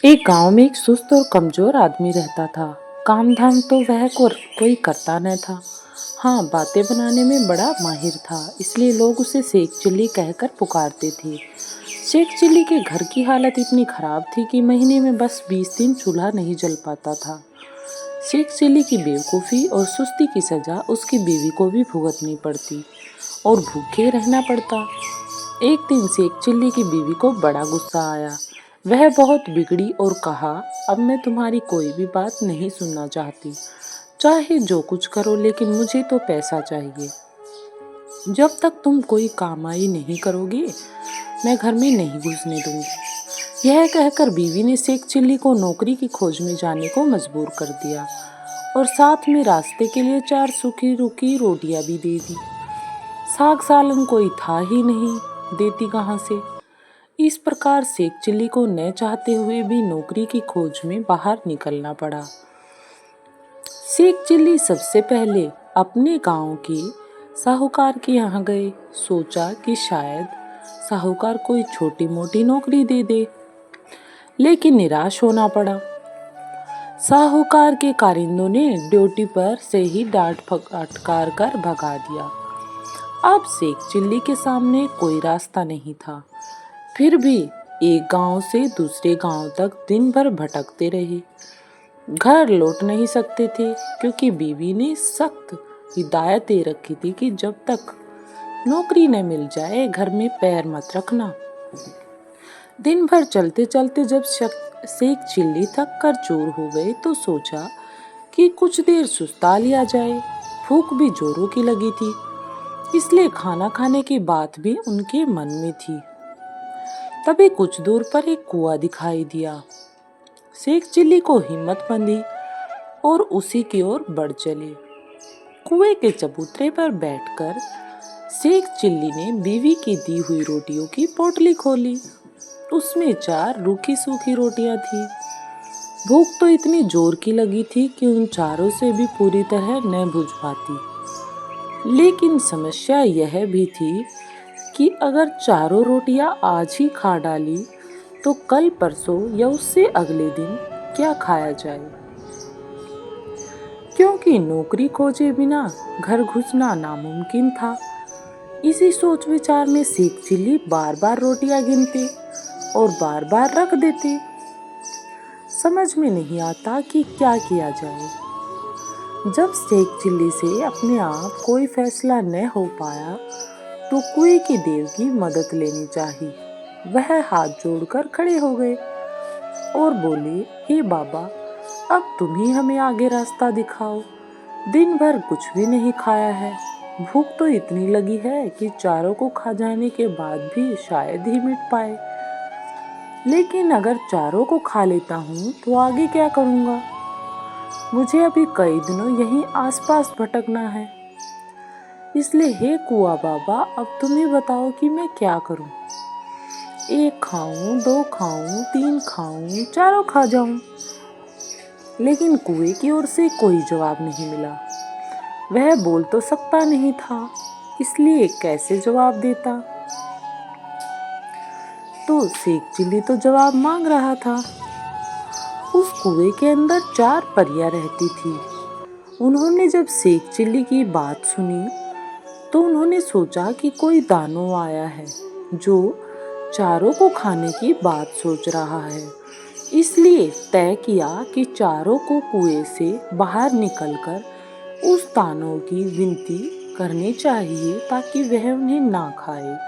एक गांव में एक सुस्त और कमजोर आदमी रहता था। काम धाम तो वह कोई करता न था। हाँ, बातें बनाने में बड़ा माहिर था, इसलिए लोग उसे शेख चिल्ली कहकर पुकारते थे। शेख चिल्ली के घर की हालत इतनी खराब थी कि महीने में बस 20 दिन चूल्हा नहीं जल पाता था। शेख चिल्ली की बेवकूफ़ी और सुस्ती की सजा उसकी बीवी को भी भुगतनी पड़ती और भूखे रहना पड़ता। एक दिन शेख चिल्ली की बीवी को बड़ा गुस्सा आया। वह बहुत बिगड़ी और कहा, अब मैं तुम्हारी कोई भी बात नहीं सुनना चाहती। चाहे जो कुछ करो, लेकिन मुझे तो पैसा चाहिए। जब तक तुम कोई कमाई नहीं करोगे, मैं घर में नहीं घुसने दूंगी। यह कहकर बीवी ने शेख चिल्ली को नौकरी की खोज में जाने को मजबूर कर दिया और साथ में रास्ते के लिए 4 सूखी रुखी रोटियां भी दे दी। साग सालन कोई था ही नहीं, देती कहाँ से। इस प्रकार शेख चिल्ली को न चाहते हुए भी नौकरी की खोज में बाहर निकलना पड़ा। शेख चिल्ली सबसे पहले अपने गांव के साहूकार के यहाँ गए। सोचा कि शायद साहूकार कोई छोटी मोटी नौकरी दे दे, लेकिन निराश होना पड़ा। साहूकार के कारिंदों ने ड्यूटी पर से ही डांट फटकार कर भगा दिया। अब शेख चिल्ली के सामने कोई रास्ता नहीं था। फिर भी एक गांव से दूसरे गांव तक दिन भर भटकते रहे। घर लौट नहीं सकते थे, क्योंकि बीवी ने सख्त हिदायत दे रखी थी कि जब तक नौकरी न मिल जाए घर में पैर मत रखना। दिन भर चलते चलते जब शेख चिल्ली थक कर चूर हो गए तो सोचा कि कुछ देर सुस्ता लिया जाए। भूख भी जोरों की लगी थी, इसलिए खाना खाने की बात भी उनके मन में थी। तभी कुछ दूर पर एक कुआं दिखाई दिया। शेख चिल्ली को हिम्मत बंधी और उसी की ओर बढ़ चले। कुएं के चबूतरे पर बैठकर शेख चिल्ली ने बीवी की दी हुई रोटियों की पोटली खोली। उसमें 4 रूखी सूखी रोटियां थी। भूख तो इतनी जोर की लगी थी कि उन चारों से भी पूरी तरह न बुझ पाती। लेकिन समस्या यह भी थी कि अगर चारों रोटियां आज ही खा डाली तो कल परसों या उससे अगले दिन क्या खाया जाए, क्योंकि नौकरी खोजे बिना घर घुसना नामुमकिन था। इसी सोच विचार में शेख चिल्ली बार बार रोटियां गिनते और बार बार रख देते। समझ में नहीं आता कि क्या किया जाए। जब शेख चिल्ली से अपने आप कोई फैसला न हो पाया तो कुएं के देव की मदद लेनी चाहिए। वह हाथ जोड़कर खड़े हो गए और बोले, हे बाबा, अब तुम ही हमें आगे रास्ता दिखाओ। दिन भर कुछ भी नहीं खाया है। भूख तो इतनी लगी है कि चारों को खा जाने के बाद भी शायद ही मिट पाए। लेकिन अगर चारों को खा लेता हूँ तो आगे क्या करूँगा? मुझे अभी कई दिनों यहीं आसपास भटकना है। इसलिए हे कुआं बाबा, अब तुम ही बताओ कि मैं क्या करूं। 1 खाऊं, 2 खाऊं, 3 खाऊं, चारों खा जाऊं। लेकिन कुएं की ओर से कोई जवाब नहीं मिला। वह बोल तो सकता नहीं था, इसलिए कैसे जवाब देता। तो शेख चिल्ली तो जवाब मांग रहा था। उस कुएं के अंदर 4 परियां रहती थी। उन्होंने जब शेख चिल्ली की बात सुनी तो उन्होंने सोचा कि कोई दानव आया है जो चारों को खाने की बात सोच रहा है। इसलिए तय किया कि चारों को कुएं से बाहर निकलकर उस दानव की विनती करनी चाहिए ताकि वह उन्हें ना खाए।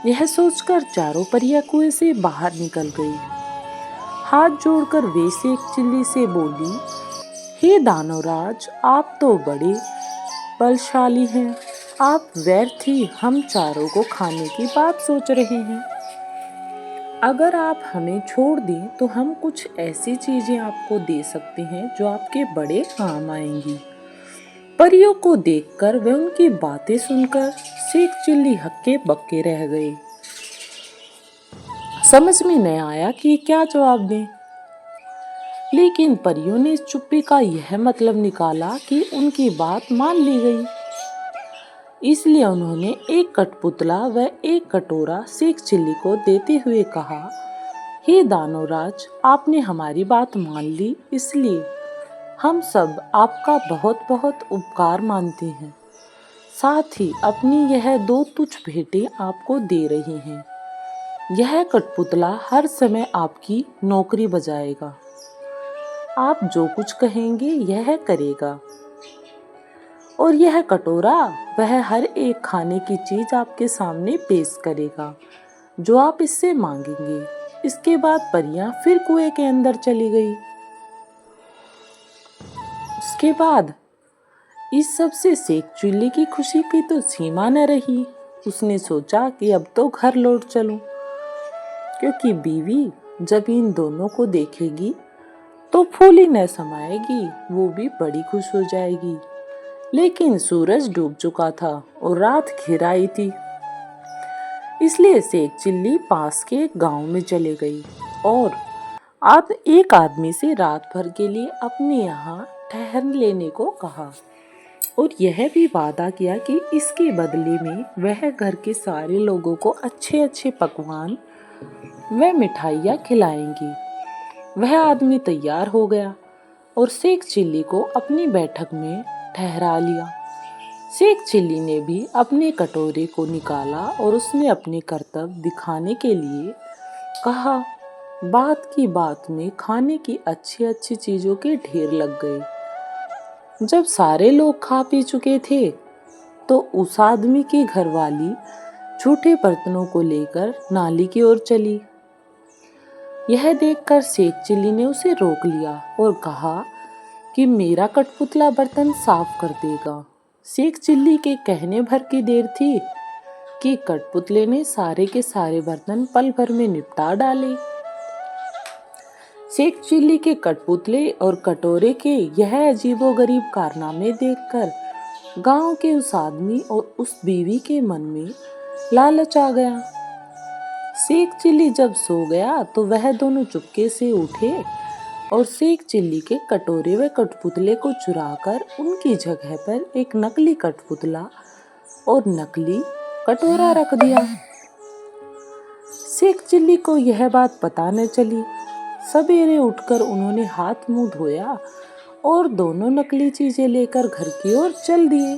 यह सोचकर चारों परियां कुएं से बाहर निकल गई। हाथ जोड़कर वे शेख चिल्ली से बोली, हे दानवराज, आप तो बड़े बलशाली हैं। आप व्यर्थ ही हम चारों को खाने की बात सोच रहे हैं। अगर आप हमें छोड़ दें तो हम कुछ ऐसी चीजें आपको दे सकते हैं जो आपके बड़े काम आएंगी। परियों को देखकर व उनकी बातें सुनकर शेख चिल्ली हक्के बक्के रह गए। समझ में न आया कि क्या जवाब दें। लेकिन परियों ने इस चुप्पी का यह मतलब निकाला कि उनकी बात मान ली गई। इसलिए उन्होंने एक कठपुतला व एक कटोरा शेख चिल्ली को देते हुए कहा, हे दानवराज, आपने हमारी बात मान ली, इसलिए हम सब आपका बहुत बहुत उपकार मानते हैं। साथ ही अपनी यह दो तुच्छ भेंटें आपको दे रहे हैं। यह कठपुतला हर समय आपकी नौकरी बजाएगा। आप जो कुछ कहेंगे यह करेगा। और यह कटोरा, वह हर एक खाने की चीज आपके सामने पेश करेगा जो आप इससे मांगेंगे। इसके बाद परियां फिर कुएं के अंदर चली गई। उसके बाद इस सब से शेख चिल्ली की खुशी की तो सीमा न रही। उसने सोचा कि अब तो घर लौट चलूं, क्योंकि बीवी जब इन दोनों को देखेगी तो फूली न समाएगी, वो भी बड़ी खुश हो जाएगी। लेकिन सूरज डूब चुका था और रात घिर आई थी, इसलिए शेख चिल्ली पास के एक गांव में चले गई और एक आदमी से रात भर के लिए अपने यहाँ ठहर लेने को कहा और यह भी वादा किया कि इसके बदले में वह घर के सारे लोगों को अच्छे अच्छे पकवान व मिठाइयाँ खिलाएंगी। वह आदमी तैयार हो गया और शेख चिल्ली को अपनी बैठक में ठहरा लिया। शेख चिल्ली ने भी अपने कटोरे को निकाला और उसने अपने कर्तव्य दिखाने के लिए कहा। बात की बात में खाने की अच्छी अच्छी चीजों के ढेर लग गए। जब सारे लोग खा पी चुके थे तो उस आदमी की घरवाली झूठे बर्तनों को लेकर नाली की ओर चली। यह देखकर शेख चिल्ली ने उसे रोक लिया और कहा कि मेरा कठपुतला बर्तन साफ कर देगा। शेख चिल्ली के कहने भर की देर थी कि कठपुतले ने सारे के सारे बर्तन पल भर में निपटा डाले। शेख चिल्ली के कठपुतले और कटोरे के यह अजीबोगरीब कारनामे देखकर गांव के उस आदमी और उस बीवी के मन में लालच आ गया। शेख चिल्ली जब सो गया तो वह दोनों चुपके से उठे और शेख चिल्ली के कटोरे व कठपुतले को चुराकर उनकी जगह पर एक नकली कठपुतला और नकली कटोरा रख दिया। शेख चिल्ली को यह बात पता न चली। सवेरे उठकर उन्होंने हाथ मुंह धोया और दोनों नकली चीजें लेकर घर की ओर चल दिए।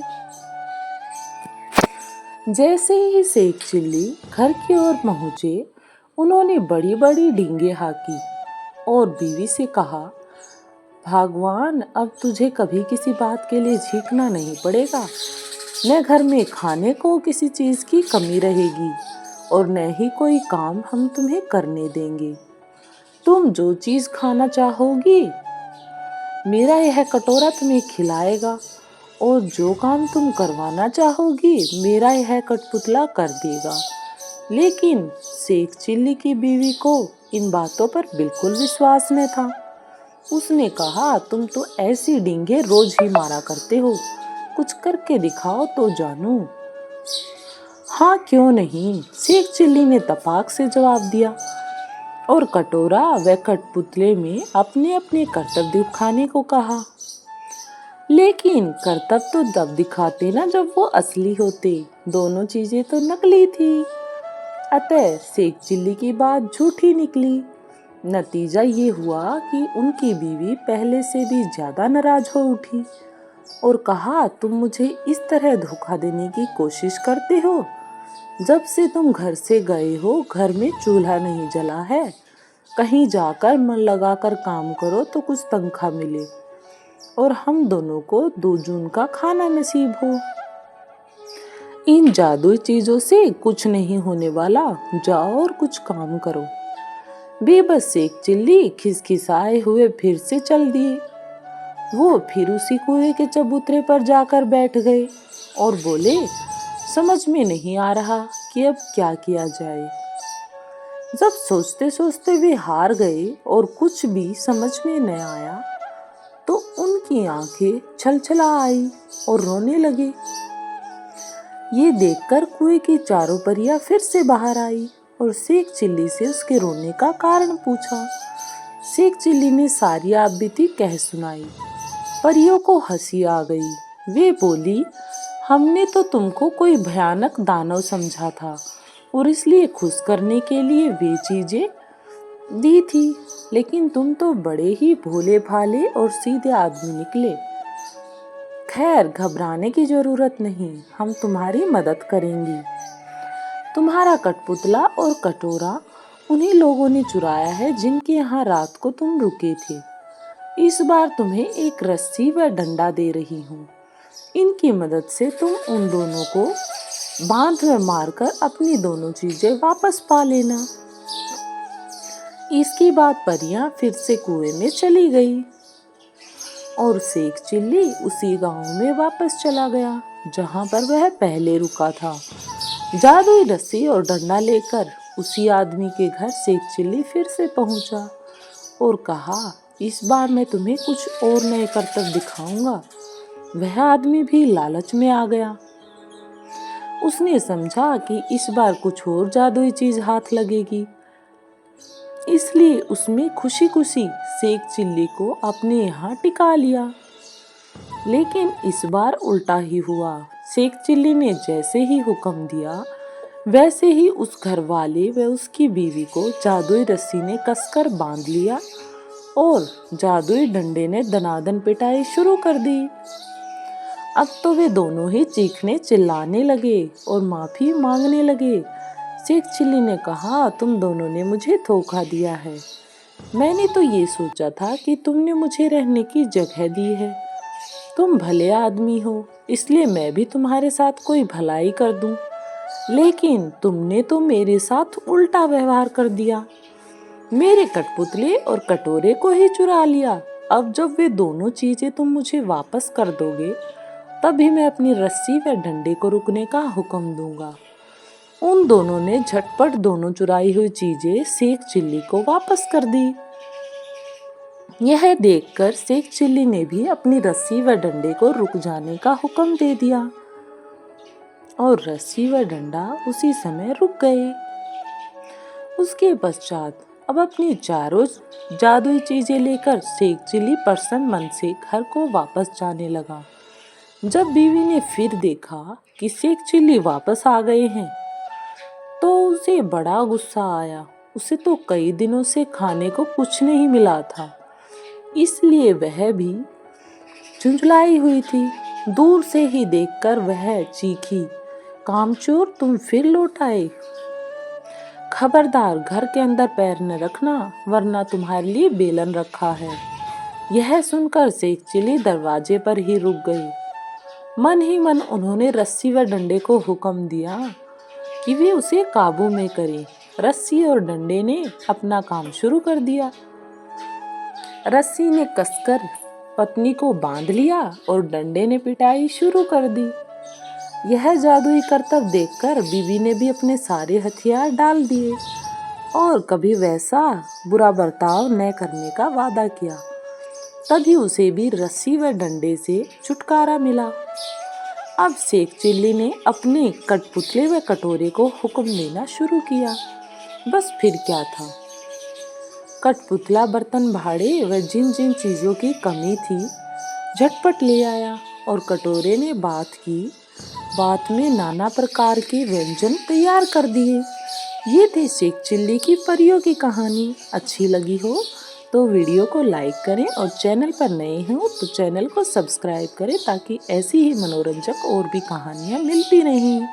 जैसे ही शेख चिल्ली घर की ओर पहुंचे, उन्होंने बड़ी बड़ी डींगे हाकी और बीवी से कहा, भगवान, अब तुझे कभी किसी बात के लिए झिकना नहीं पड़ेगा। न घर में खाने को किसी चीज की कमी रहेगी और न ही कोई काम हम तुम्हें करने देंगे। तुम जो चीज खाना चाहोगी मेरा यह कटोरा तुम्हें खिलाएगा और जो काम तुम करवाना चाहोगी मेरा यह कठपुतला कर देगा। लेकिन शेख चिल्ली की बीवी को इन बातों पर बिल्कुल विश्वास न था। उसने कहा, तुम तो ऐसी डींगे रोज ही मारा करते हो, कुछ करके दिखाओ तो जानूं। हाँ, क्यों नहीं, शेख चिल्ली ने तपाक से जवाब दिया और कटोरा व कठपुतले में अपने अपने कर्तव्य दिखाने को कहा। लेकिन कर्तव्य तो तब दिखाते ना जब वो असली होते, दोनों चीजें तो नकली थी। अतः शेख चिल्ली की बात झूठी निकली। नतीजा ये हुआ कि उनकी बीवी पहले से भी ज्यादा नाराज हो उठी और कहा, तुम मुझे इस तरह धोखा देने की कोशिश करते हो। जब से तुम घर से गए हो घर में चूल्हा नहीं जला है। कहीं जाकर मन लगाकर काम करो तो कुछ तनख्वाह मिले और हम दोनों को 2 जून का खाना नसीब हो। इन जादुई चीजों से कुछ नहीं होने वाला, जाओ और कुछ काम करो। बेबस शेख चिल्ली खिसखिसाए हुए फिर से चल दिए। वो फिर उसी कुएं के चबूतरे पर जाकर बैठ गए और बोले, समझ में नहीं आ रहा कि अब क्या किया जाए। जब सोचते सोचते वे हार गए और कुछ भी समझ में न आया तो उनकी आंखें छलछला आई और रोने लगे। ये देखकर कुएं की चारों परियां फिर से बाहर आई और शेख चिल्ली से उसके रोने का कारण पूछा। शेख चिल्ली ने सारी आपबीती कह सुनाई। परियों को हंसी आ गई। वे बोली, हमने तो तुमको कोई भयानक दानव समझा था और इसलिए खुश करने के लिए वे चीजें दी थी, लेकिन तुम तो बड़े ही भोले भाले और सीधे आदमी निकले। खैर, घबराने की जरूरत नहीं, हम तुम्हारी मदद करेंगी। तुम्हारा कठपुतला और कटोरा उन्हीं लोगों ने चुराया है जिनके यहाँ रात को तुम रुके थे। इस बार तुम्हें एक रस्सी व डंडा दे रही हूँ। इनकी मदद से तुम उन दोनों को बांध में मारकर अपनी दोनों चीजें वापस पा लेना। इसकी बात परियां फिर से कुएं में चली गई और शेख चिल्ली उसी गांव में वापस चला गया जहां पर वह पहले रुका था। जादुई रस्सी और डंडा लेकर उसी आदमी के घर शेख चिल्ली फिर से पहुंचा और कहा, इस बार मैं तुम्हें कुछ और नए करतब दिखाऊंगा। वह आदमी भी लालच में आ गया। उसने समझा कि इस बार कुछ और जादुई चीज हाथ लगेगी, इसलिए उसने खुशी खुशी शेख चिल्ली को अपने यहाँ टिका लिया। लेकिन इस बार उल्टा ही हुआ। शेख चिल्ली ने जैसे ही हुक्म दिया, वैसे ही उस घर वाले व उसकी बीवी को जादुई रस्सी ने कसकर बांध लिया और जादुई डंडे ने दनादन पिटाई शुरू कर दी। अब तो वे दोनों ही चीखने चिल्लाने लगे और माफी मांगने लगे। शेख चिल्ली ने कहा, तुम दोनों ने मुझे धोखा दिया है। मैंने तो ये सोचा था कि तुमने मुझे रहने की जगह दी है। तुम भले आदमी हो, इसलिए मैं भी तुम्हारे साथ कोई भलाई कर दूं। लेकिन तुमने तो मेरे साथ उल्टा व्यवहार कर दिया। मेरे कठपुतले और कटोरे को ही चुरा लिया। अब जब वे दोनों चीजें तुम मुझे वापस कर दोगे, तभी मैं अपनी रस्सी व डंडे को रुकने का हुक्म दूंगा। उन दोनों ने झटपट दोनों चुराई हुई चीजें शेख चिल्ली को वापस कर दी। यह देखकर शेख चिल्ली ने भी अपनी रस्सी व डंडे को रुक जाने का हुक्म दे दिया और रस्सी व डंडा उसी समय रुक गए। उसके पश्चात अब अपनी चारों जादुई चीजें लेकर शेख चिल्ली प्रसन्न मन से घर को वापस जाने लगा। जब बीवी ने फिर देखा कि शेख चिल्ली वापस आ गए हैं, तो उसे बड़ा गुस्सा आया। उसे तो कई दिनों से खाने को कुछ नहीं मिला था, इसलिए वह भी झुंझलाई हुई थी। दूर से ही देखकर वह चीखी, कामचोर, तुम फिर लौट आए। खबरदार, घर के अंदर पैर न रखना, वरना तुम्हारे लिए बेलन रखा है। यह सुनकर शेख चिल्ली दरवाजे पर ही रुक गई। मन ही मन उन्होंने रस्सी व डंडे को हुक्म दिया कि वे उसे काबू में करें। रस्सी और डंडे ने अपना काम शुरू कर दिया। रस्सी ने कसकर पत्नी को बांध लिया और डंडे ने पिटाई शुरू कर दी। यह जादुई करतब देखकर बीवी ने भी अपने सारे हथियार डाल दिए और कभी वैसा बुरा बर्ताव न करने का वादा किया। तभी उसे भी रस्सी व डंडे से छुटकारा मिला। अब शेख चिल्ली ने अपने कठपुतले व कटोरे को हुक्म देना शुरू किया। बस फिर क्या था, कठपुतला बर्तन भाड़े व जिन जिन चीजों की कमी थी झटपट ले आया और कटोरे ने बात में नाना प्रकार के व्यंजन तैयार कर दिए। ये थे शेख चिल्ली की परियों की कहानी। अच्छी लगी हो तो वीडियो को लाइक करें और चैनल पर नए हो तो चैनल को सब्सक्राइब करें, ताकि ऐसी ही मनोरंजक और भी कहानियाँ मिलती रहें।